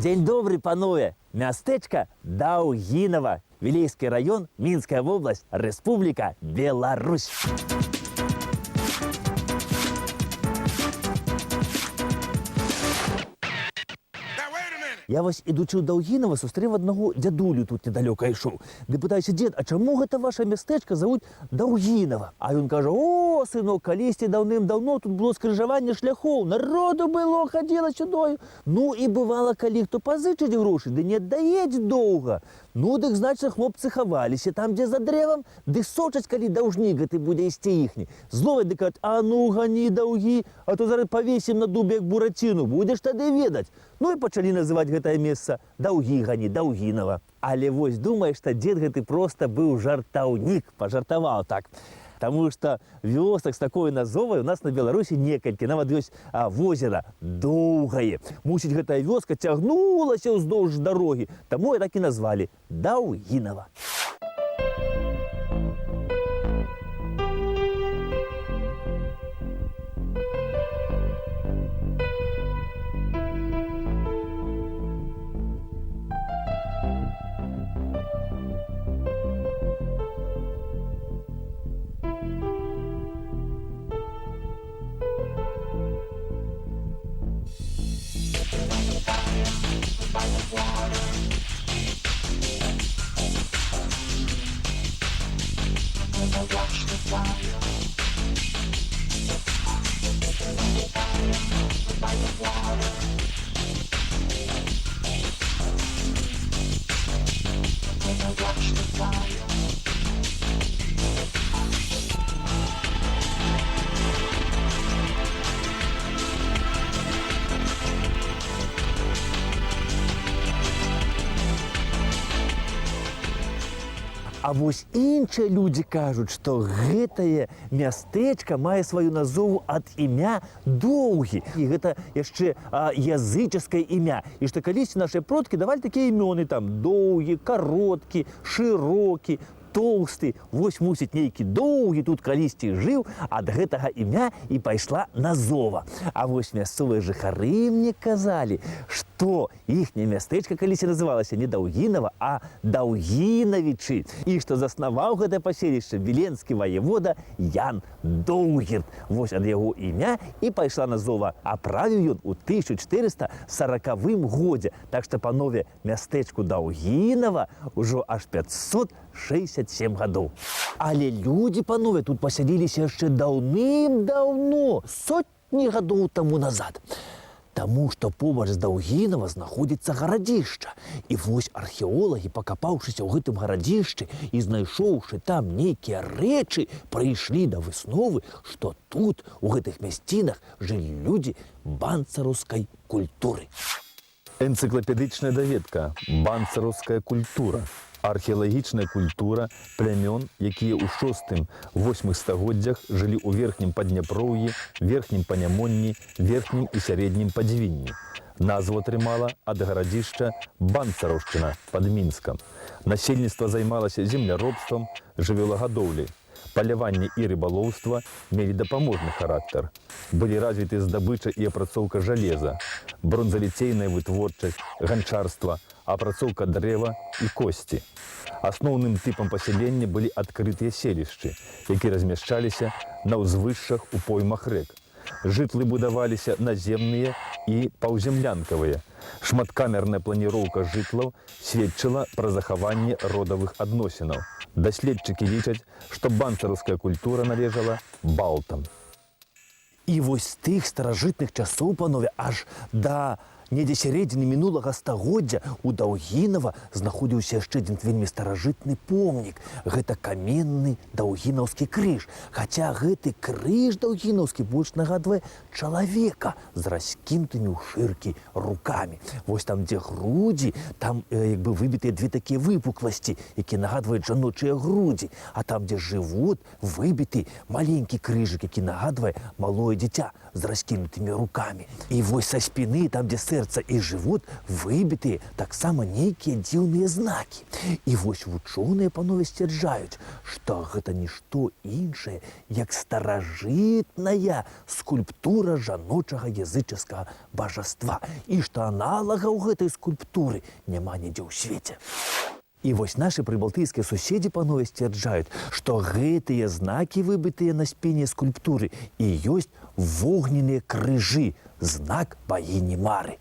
День добрый, панове! Мястэчка Даўгінава, Вілейскі район, Мінская вобласць, Рэспубліка Беларусь. Я вось, ідучы ў Даўгінава, сустрэў аднаго дзядулю тут недалёка ішоў. Ды пытаюся: дзед, а чаму гэта ваша мястэчка завуць Даўгінава? А ён кажа: о, сынок, калісьці даўным-даўно тут было скрыжаванне шляхоў, народу было, хадзіла сюдою. Ну і бывала, калі хто пазычыць грошы, ды не аддаець доўга. Ну, дык, значыць, хлопцы хаваліся там, дзе за дрэвам, ды сочаць, калі даўжнік гэты будзе ісці іхні. Зловаць ды кажуць: а ну, гані даўгі, а то зараз павесім на дубе, як бураціну, будзеш тады ведаць. Ну і пачалі называць гэтае месца Даўгі гані, Даўгінава. Але вось думаеш, што дзед гэты проста быў жартаўнік, пажартаваў так. Таму што вёсак з такой назовай у нас на Беларусі некалькі, нават ёсць возера Доўгае. Мусіць, гэтая вёска цягнулася ўздоўж дарогі, таму і так і назвалі Даўгінава. А вось іншыя людзі кажуць, што гэтае мястэчка мае сваю назову ад імя Доўгі. І гэта яшчэ язычаскае імя. І што калісьці нашы продкі давалі такія імёны там: Доўгі, Кароткі, Шырокі, Тоўсты. Вось, мусіць, нейкі Доўгі тут калісьці жыў, ад гэтага імя і пайшла назова. А вось мясцовыя жыхары мне казалі, што іхняе мястэчка калісьці называлася не Даўгінава, а Даўгінавічы. І што заснаваў гэтае паселішча віленскі ваявода Ян Доўгірд. Вось ад яго імя і пайшла назова. А правіў ён у 1440 годзе. Так што, панове, мястэчку Даўгінава ўжо аж 567 гадоў. Але людзі, панове, тут пасяліліся яшчэ даўным-даўно, сотні гадоў таму назад. Таму што побач з Даўгінава знаходзіцца гарадзішча. І вось археолагі, пакапаўшыся ў гэтым гарадзішчы і знайшоўшы там нейкія рэчы, прыйшлі да высновы, што тут, у гэтых мясцінах, жылі людзі банцараўскай культуры. Энцыклапедычная даведка «Банцараўская культура». Археалагічная культура плямён, якія ў 6-8 стагоддзях жылі ў верхнім Падняпроўі, верхнім Панямонні, верхнім і сярэднім Падзвінні. Назву атрымала ад гарадзішча Банцараўшчына пад Мінскам. Насельніцтва займалася земляробствам, жывёлагадоўляй. Паляванне і рыбалоўства мелі дапаможны характар. Былі развіты здабыча і апрацоўка жалеза, бронзаліцейная вытворчасць, ганчарства, апрацоўка дрэва і косці. Асноўным тыпам пасялення былі адкрытыя селішчы, якія размяшчаліся на ўзвышшах у поймах рэк. Жытлы будаваліся наземныя і паўземлянкавыя. Шматкамерная планіроўка жытлаў сведчыла пра захаванне родавых адносінаў. Даследчыкі лічаць, што банцараўская культура належала балтам. І вось з тых старажытных часоў, панове, аж да недзе сярэдзіны мінулага стагоддзя у Даўгінава знаходзіўся яшчэ адзін вельмі старажытны помнік. Гэта каменны даўгінаўскі крыж. Хаця гэты крыж даўгінаўскі больш нагадвае чалавека з раскінутымі ў шыркі рукамі. Вось там, дзе грудзі, там як бы выбітыя две такія выпукласці, якія нагадваюць жаночыя грудзі. А там, дзе жывот, выбіты маленькі крыжык, які нагадвае малое дзіця з раскінутымі рукамі. І вось са спіны, там, дзе сэрца сердца і жывот выбітыя таксама нейкія дзіўныя знакі. І вось вучоныя панове сцвярджаюць, што гэта нішто іншае, як старажытная скульптура жаночага языческага божества. І што аналагаў гэтай скульптуры няма нідзе ў свеце. І вось нашы прыбалтыйскія суседзі панове сцвярджаюць, што гэтыя знакі, выбітыя на спіне скульптуры, і ёсць вогненныя крыжы, знак багіні Мары.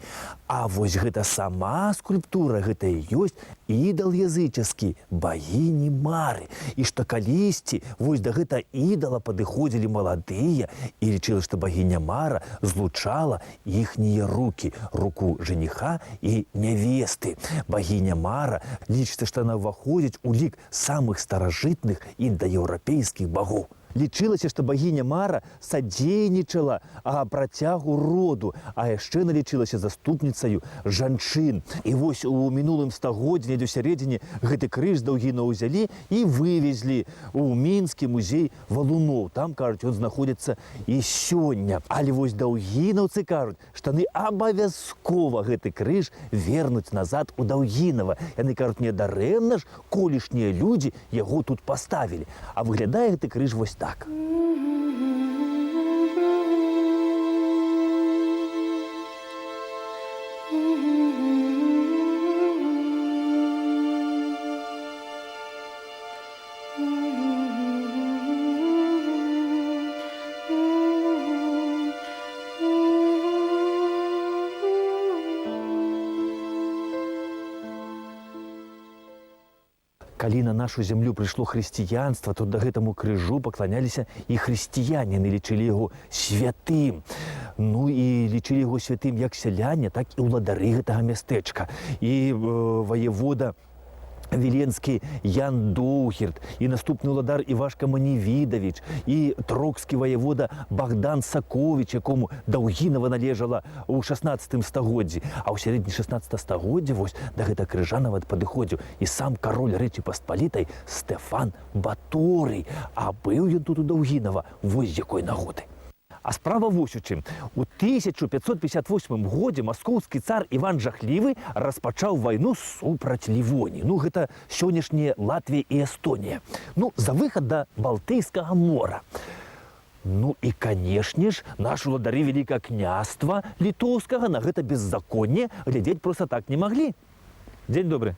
А вось гэта сама скульптура, гэта і ёсць ідал языческі багіні Мары. І што калісьці вось да гэта ідала падыходзілі маладыя, і лічыла, што багіня Мара злучала іхнія рукі, руку жаніха і нявесты. Багіня Мара лічыцца, што яна ўваходзіць у лік самых старажытных індаеўрапейскіх багоў. Лічылася, што багіня Мара садзейнічала працягу роду, а яшчэ налічылася заступніцаю жанчын. І вось у мінулым стагоддзі, недзе ў сярэдзіне, гэты крыж Даўгінава ўзялі і вывезлі ў мінскі музей валуноў. Там, кажуць, ён знаходзіцца і сёння. Але вось даўгінаўцы кажуць, што яны абавязкова гэты крыж вернуць назад у Даўгінава. Яны кажуць, не дарэмна ж колішнія людзі яго тут паставілі. А выглядае гэты крыж вось так. Калі на нашу зямлю прыйшло хрысціянства, то да гэтаму крыжу пакланяліся і хрысціяне, лічылі яго святым. Ну і лічылі яго святым як сяляне, так і ўладары гэтага мястэчка. І ваявода Віленскі Ян Доўгірд, і наступны ўладар Івашка Маневідавіч, і трокскі ваявода Богдан Саковіч, якому Даўгінава належала ў 16 стагоддзі. А ў сярэдзіне 16 стагоддзя вось да гэтага крыжа нават падыходзіў і сам кароль Рэчы Паспалітай Стэфан Баторый. А быў ён тут у Даўгінава вось з якой нагоды. А справа вось у чым. У 1558 годзе маскоўскі цар Іван Жахлівы распачаў вайну супраць Лівоніі. Ну, гэта сённяшняя Латвія і Эстонія. Ну, за выхад да Балтыйскага мора. Ну і, канешне ж, нашы ўладары Вялікага княства літоўскага на гэта беззаконне глядзець проста так не маглі. Дзень добры.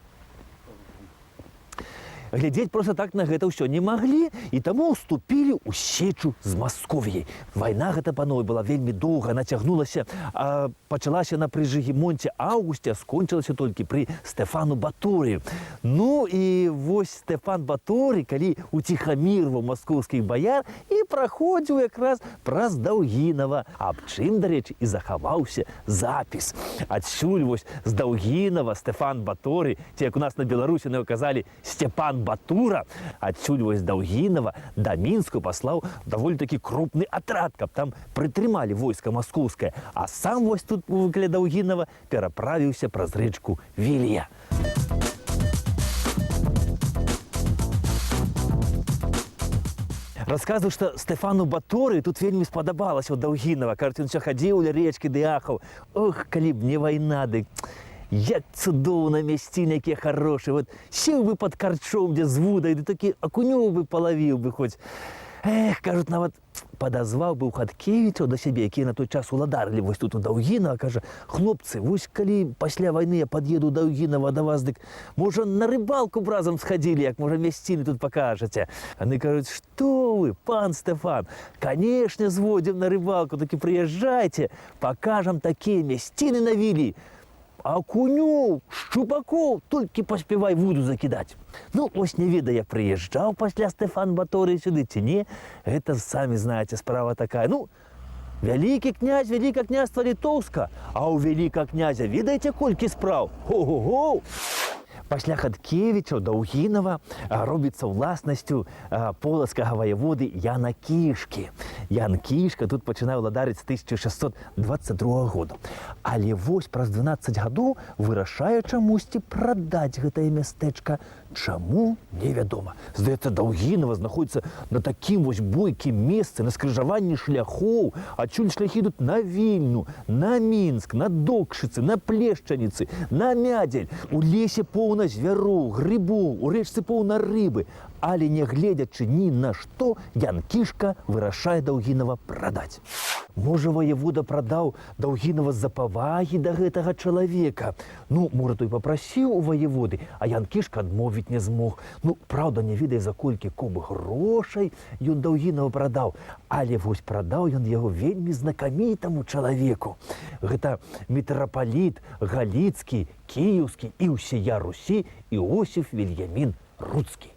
Глядзець проста так на гэта ўсё не маглі, і таму ўступілі ў сечу з Масковіяй. Вайна гэта, панове, была вельмі доўга, она цягнулася, пачалася на пры Жыгімонце Аўгусце, а скончылася толькі пры Стэфану Баторыю. Ну і вось Стэфан Баторый, калі уціхамірваў маскоўскіх баяр, і праходзіў якраз праз Даўгінава, аб чым, дарэчы, і захаваўся запіс. Адсюль вось з Даўгінава Стэфан Баторый, ці як у нас на Беларусі на казалі Сцепан Батура, адсюль вось Даўгінава да Мінску паслаў даволі такі крупны атрад, каб там прытрымалі войска маскоўскае, а сам вось тут каля Даўгінава пераправіўся праз рэчку Вілья. Расказваю, што Стэфану Баторый тут вельмі спадабалася ў Даўгінава. Кажуць, ён усё хадзіў ля рэчкі ды ахаў. Ох, калі б не вайна, дык як цудоўна, мясціны якія хорошыя. Вот сеў бы пад карчом, дзе з вудай, ды такі акунёў бы палавіў бы хоць. Эх, кажуць, нават падазваў бы ў Хаткевічаў да сябе, якія на той час уладарылі вось тут у Даўгінава, кажа: хлопцы, вось калі пасля вайны я пад'еду ў Даўгінава да вас, дык можа на рыбалку б разам схадзілі, як можа мясціны тут пакажаце. Яны кажуць: што вы, пан Стэфан, канешне зводзім на рыбалку, такі прыязджайце, пакажам такія мясціны на Вілі. Акунёў, шчупакоў, толькі паспявай вуду закідаць. Ну, ось не ведаю, як прыязджаў пасля Стэфан Баторый сюды ці не. Гэта, самі знаеце, справа такая. Ну, вялікі князь, Вялікае княства Літоўска, а ў Вялікага князя ведаеце, колькі спраў? Го-го-го! Пасля Хаткевічаў Даўгінава робіцца ўласнасцю полацкага ваяводы Яна Кішкі. Ян Кішка тут пачынае ўладарыць з 1622 года. Але вось праз 12 гадоў вырашае чамусьці прадаць гэтае мястэчка Чаму невядома. Здаецца, Даўгінава знаходзіцца на такім вось бойкім месцы, на скрыжаванні шляхоў, адсюль шляхі ідуць на Вільню, на Мінск, на Докшыцы, на Плешчаніцы, на Мядзель. У лесе поўна звяроў, грыбоў, у рэчцы поўна рыбы. Але не гледзячы ні на што, Ян Кішка вырашае Даўгінава прадаць. Можа, ваявода прадаў Даўгінава з-за павагі да гэтага чалавека. Ну, можа, той папрасіў у ваяводы, а Ян Кішка адмовіць не змог. Ну, праўда, не ведае, за колькі коб грошай ён Даўгінава прадаў. Але вось прадаў ён яго вельмі знакамітаму чалавеку. Гэта мітрапаліт галіцкі, кіеўскі і ўсея Русі Іосіф Вільямін Руцкі.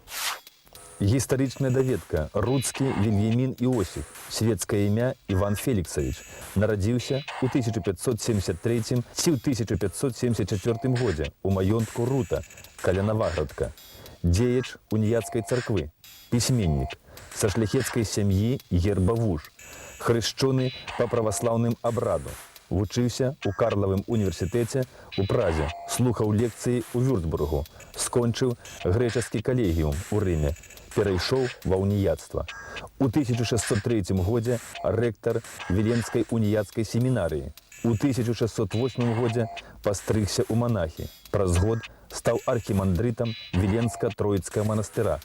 Гістарычная даведка. Руцкі Вільямін Іосіф, свецкае імя Іван Феліксавіч, нарадзіўся ў 1573 ці ў 1574 годзе ў маёнтку Рута, каля Наваградка. Дзеяч уніяцкай царквы, пісьменнік, са шляхецкай сям'і герба-вуж, хрышчоны па праваслаўным абраду. Вучыўся ў Карлавым універсітэце ў Празе, слухаў лекцыі ў Вюрцбургу, скончыў грэчаскі калегіум у Рыме, перайшоў ва уніяцтва. У 1603 годзе рэктар Віленскай уніяцкай семінарыі. У 1608 годзе пастрыгся ў монахі. Праз год стаў архімандрытам Віленска-Троіцкага манастыра.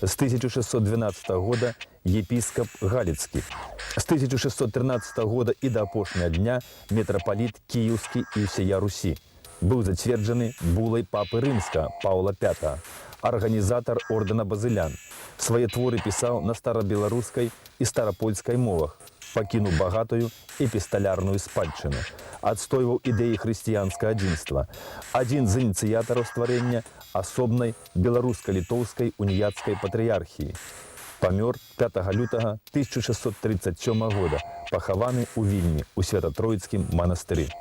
З 1612 года епіскап Галіцкі. З 1613 года і да апошняга дня мітрапаліт кіеўскі і ўсея Русі. Быў зацверджаны булай папы рымскага Паўла V, арганізатар ордэна базылян. Свае творы пісаў на старабеларускай і старапольскай мовах. Пакінуў багатую эпісталярную спадчыну. Адстойваў ідэі хрысціянскага адзінства. Адзін з ініцыятараў стварэння асобнай беларуска-літоўскай уніяцкай патрыярхіі. Памёр 5 лютага 1637 года, пахаваны ў Вільні, у Свята-Троіцкім манастыры.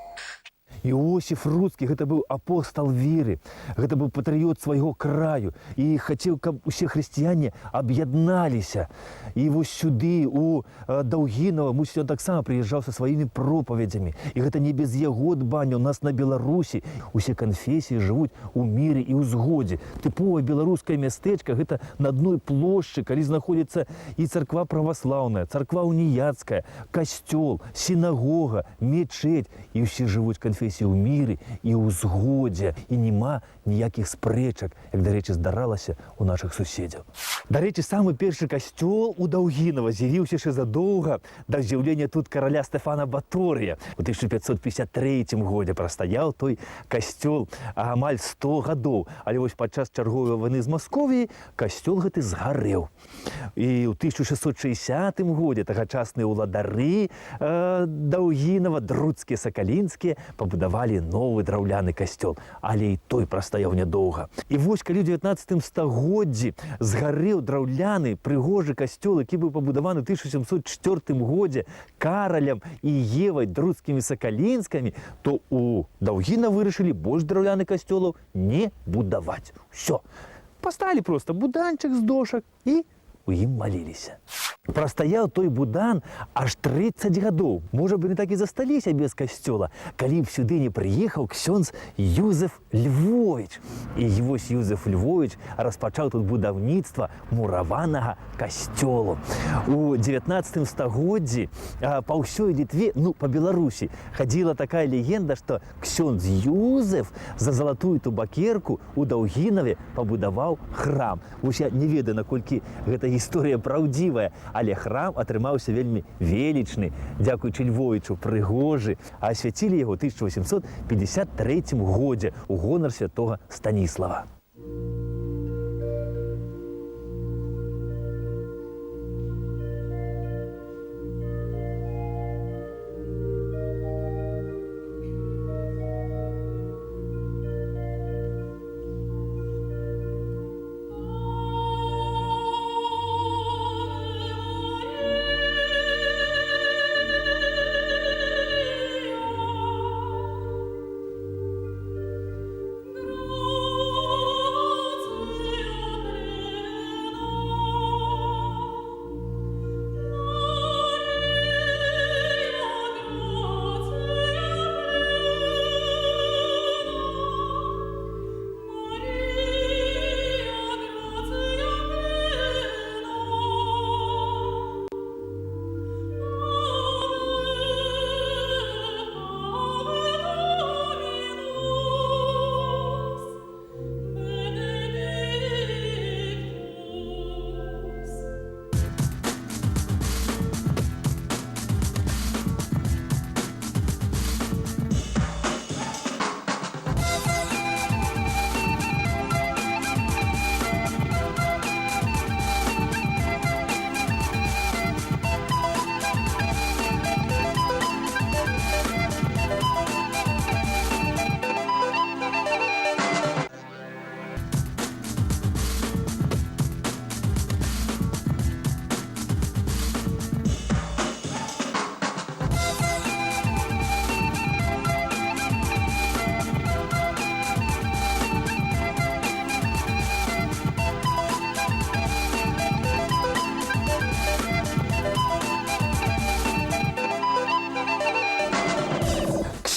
Іосіф Руцкі гэта быў апостал веры, гэта быў патрыёт свайго краю і хацеў, каб усе хрысціяне аб'ядналіся. І вось сюды, у Даўгінава, мусіць, ён таксама прыязджаў са сваімі пропаведзямі. І гэта не без яго дбання. У нас на Беларусі усе канфесіі жывуць у міры і ў згодзе. Тыповае беларускае мястэчка гэта на адной плошчы, калі знаходзіцца і царква праваслаўная, царква уніяцкая, касцёл, сінагога, мечеть, і ўсе жывуць канфесіі ў міры і ў згодзе, і няма ніякіх спрэчак, як, дарэчы, здаралася ў нашых суседзяў. Дарэчы, самы першы касцёл у Даўгінава з'явіўся яшчэ задоўга да з'яўлення тут караля Стэфана Баторыя. У 1553 годзе прастаяў той касцёл амаль 100 гадоў, але вось падчас чарговай вайны з Масковіяй касцёл гэты згарэў. І ў 1660 годзе тагачасныя ўладары Даўгінава, друцкія, сакалінскія, пабудавалі новы драўляны касцёл, але і той прастаяў нядоўга. І вось калі ў 19 стагоддзі згарэў драўляны прыгожы касцёл, які быў пабудаваны ў 1704 годзе Каралем і Евай, друцкімі сакалінскімі, то у Даўгіна вырашылі больш драўляных касцёлаў не будаваць. Усё. Паставілі проста буданчык з дошак і у ім маліліся. Прастаяў той будан аж 30 гадоў. Можа бы, не так і засталіся без касцёла, калі б сюды не прыехаў ксёндз Юзеф Львовіч. І вось Юзеф Львовіч распачаў тут будаўніцтва мураванага касцёлу. У 19 стагоддзі па ўсёй Літве, ну, па Беларусі, хадзіла такая легенда, што ксёндз Юзеф за залатую табакерку у Даўгінаве пабудаваў храм. Вось я не ведаю, наколькі гэта гісторыя праўдзівая, але храм атрымаўся вельмі велічны, дзякуючы Львовічу, прыгожы, а асвяцілі яго ў 1853 годзе ў гонар святога Станіслава.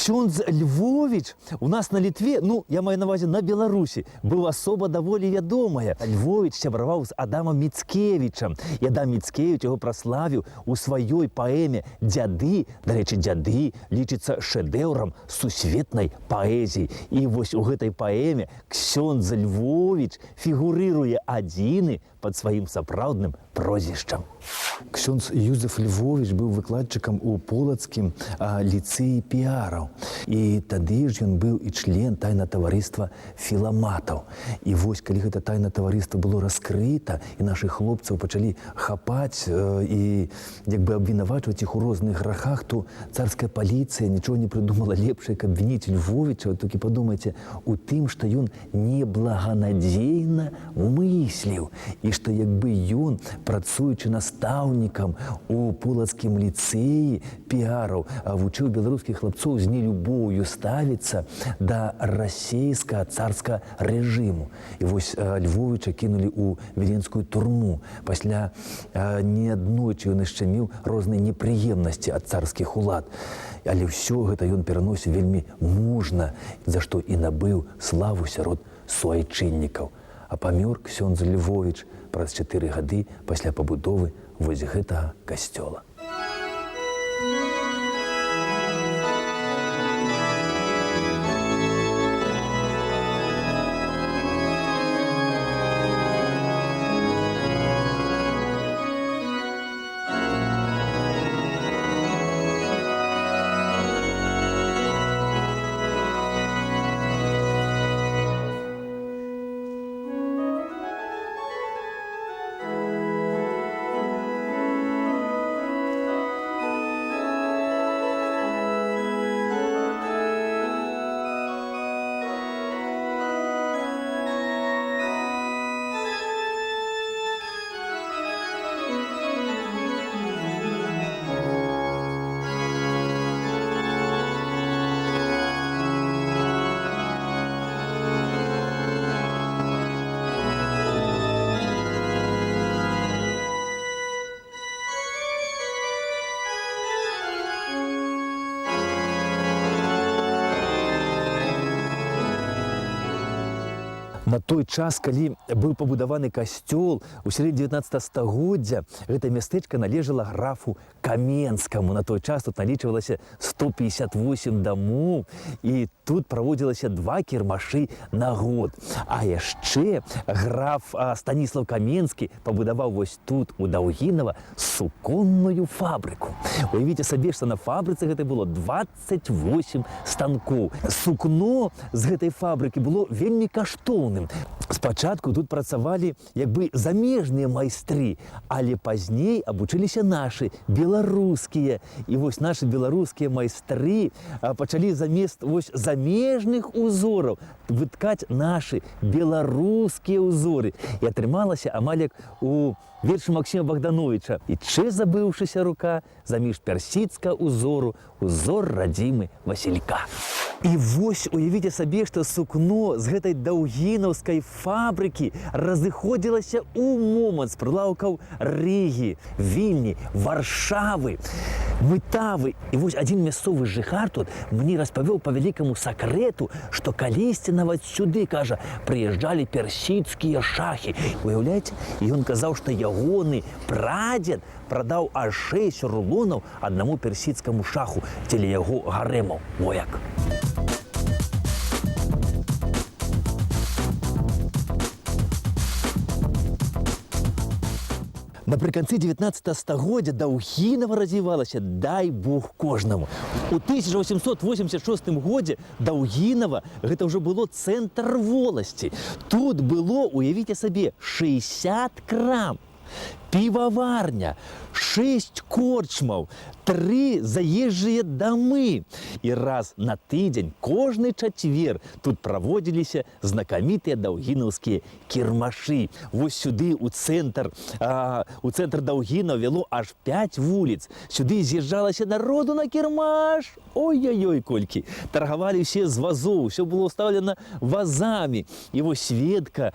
Ксёндз Львович у нас на Літве, ну, я маю на увазі на Беларусі, быў асоба даволі вядомая. Львович сябраваў з Адамам Міцкевічам. І Адам Міцкевіч яго праславіў у сваёй паэме «Дзяды». Дарэчы, «Дзяды» лічыцца шэдэўрам сусветнай паэзіі. І вось у гэтай паэме Ксёндз Львович фігурыруе адзіны пад сваім сапраўдным прозвішчам. Ксёндз Юзеф Львович быў выкладчыкам у полацкім ліцэі піараў. І тады ж ён быў і член тайна таварыства філаматаў. І вось, калі гэта тайна таварыства было раскрыта, і нашых хлопцаў пачалі хапаць і як бы абвінавачваць іх у розных грахах, то царская паліцыя нічого не прыдумала лепшае, каб вініць Львовіча. Толькі падумайце у тым, што ён неблаганадзейна мысліў. І што як бы ён, працуючы настаўнікам у полацкім ліцэі піараў, вучыў беларускіх хлапцоў з нелюбоўю ставіцца да расейскага царскага рэжыму. І вось Львовіча кінулі ў віленскую турму. Пасля неаднойчы ён яшчэ меў розныя непрыемнасці ад царскіх улад. Але ўсё гэта ён пераносіў вельмі мужна, за што і набыў славу сярод суайчыннікаў. А памёр Ксёндз Львович праз 4 гады пасля пабудовы вось гэтага касцёла. На той час, калі быў пабудаваны касцёл у сярэдзіне 19 стагоддзя, гэта мястэчка належала графу Каменскаму. На той час тут налічвалася 158 дамоў, і тут праводзілася 2 кірмашы на год. А яшчэ граф Станіслав Каменскі пабудаваў вось тут, у Даўгінава, суконную фабрыку. Уявіце сабе, што на фабрыцы гэта было 28 станкоў. Сукно з гэтай фабрыкі было вельмі каштоўным. Спачатку тут працавалі як бы замежныя майстры, але пазней абучыліся нашы, беларускія. І вось нашы беларускія майстры пачалі замест вось замежных узораў выткаць нашы беларускія ўзоры. І атрымалася амаль як у вершы Максіма Богдановича: «Іччэ забыўшыся рука заміж персідска ўзору, узор радзімы Васілька». І вось уявіце сабе, што сукно з гэтай даўгінаўскай фабрыкі разыходзілася ў момант з прылаўкаў Рыгі, Вільні, Варшавы, Мытавы. І вось адзін мясцовы жыхар тут мне распавёў па вялікаму сакрэту, што калісьці нават сюды, кажа, прыязджалі персідскія шахі. Уяўляеце? І ён казаў, што ягоны прадзед прадаў аж 6 рулонаў аднаму персідскаму шаху дзеля яго гарэмаў. Во як! Напрыканцы 19 стагоддзя Даўгінава развівалася, дай Бог кожнаму. У 1886 годзе Даўгінава гэта ўжо было цэнтр воласці. Тут было, уявіце сабе, 60 крам, піваварня, 6 корчмаў, 3 заезжыя дамы. І раз на тыдзень, кожны чацвер, тут праводзіліся знакамітыя даўгінаўскія кірмашы. Вось сюды, у цэнтр Даўгінаў вяло аж 5 вуліц. Сюды з'язджалася народу на кірмаш. Ой-ой-ой, колькі. Таргавалі ўсе з вазоў, ўсё было ўстаўлена вазамі. І вось сведка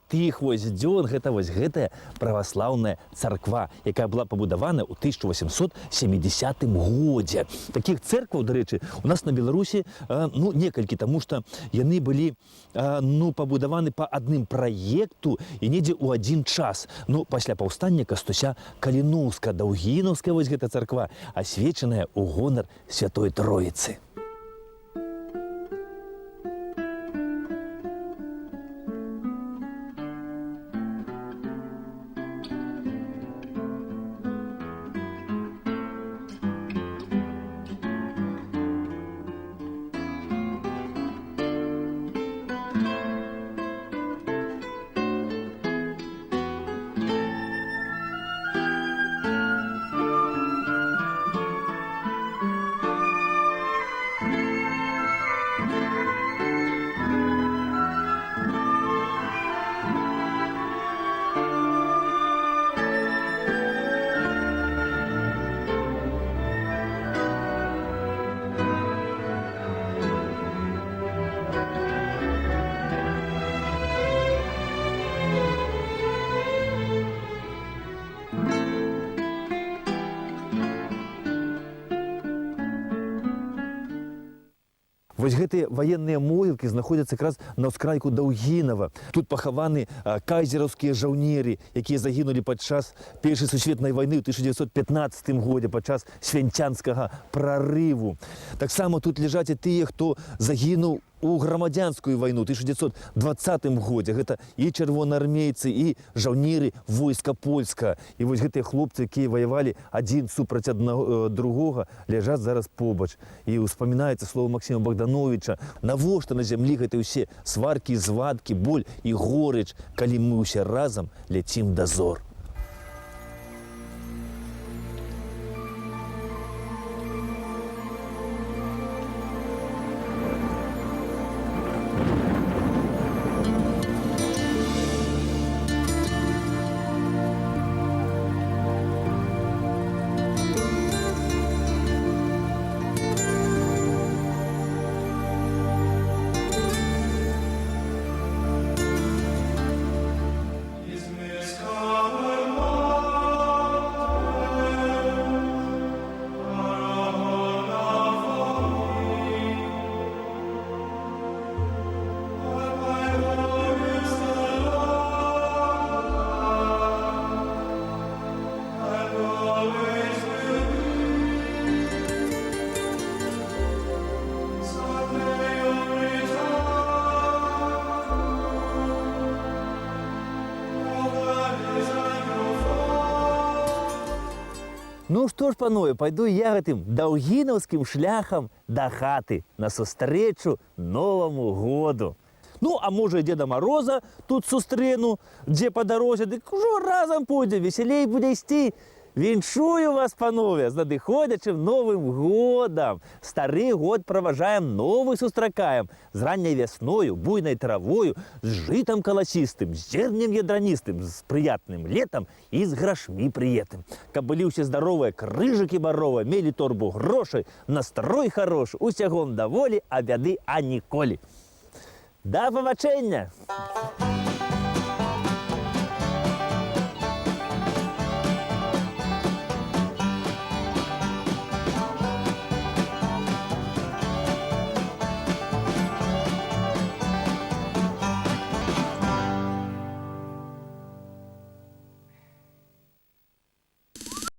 тых вось дзён, гэта вось гэтая праваслаўная православная царква, якая была пабудавана ў 1870 годзе. Такіх церкваў, дарэчы, у нас на Беларусі некалькі, таму што яны былі пабудаваны па адным праекту і недзе ў адзін час. Пасля паўстання Кастуся Каліноўска, Даўгінаўская вось гэта царква, асвечаная ў гонар Святой Троіцы. Вось гэтыя ваенныя могілкі знаходзяцца якраз на ўскрайку Даўгінава. Тут пахаваны кайзераўскія жаўнеры, якія загінулі падчас Першай сусветнай вайны ў 1915 годзе падчас свянцянскага прарыву. Таксама тут ляжаць і тыя, хто загінуў у грамадзянскую вайну 1920 годзе. Гэта і чырвонаармейцы, і жаўнеры войска польска. І вось гэтыя хлопцы, якія ваявалі адзін супраць другога, ляжаць зараз побач. І ўспамінаецца слова Максіма Богдановича: навошта на зямлі гэтыя ўсе сваркі, звадкі, боль і горыч, калі мы ўсе разам ляцім да зор. Ну што ж, панове, пайду я гэтым даўгінаўскім шляхам да хаты на сустрэчу Новаму году. А можа, і Деда Мороза тут сустрэну, дзе па дарозе, дык ужо разам пойдзе, весялей будзе ісці. Віншую вас, панове, з надыходзячым Новым годам. Стары год праважаем, новы сустракаем. З ранняй вясною, буйнай травою, з жытам каласістым, з зернем ядраністым, з прыятным летам і з грашмі прыетым. Каб былі ўсе здаровыя, крыжыкі баровыя, мелі торбу грошай, настрой харошы, усягом даволі, а бяды аніколі. Да пабачэння!